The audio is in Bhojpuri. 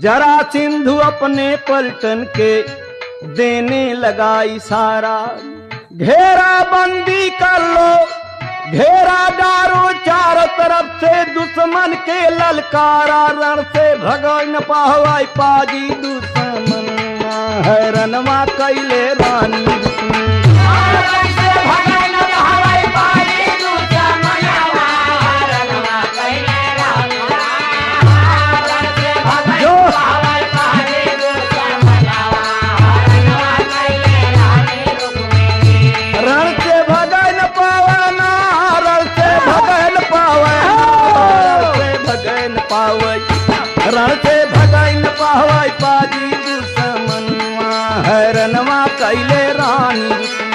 जरा सिंधु अपने पलटन के देने लगा इशारा, घेरा बंदी कर लो, घेरा डारो चारों तरफ से, दुश्मन के ललकारा, रण से भगो न पाहवाई पाजी दुश्मन, हैरनवा कैले रानी रण से भगाई न पाहवाई पाजी दुश्मनवा, हैरनवा कैले रानी।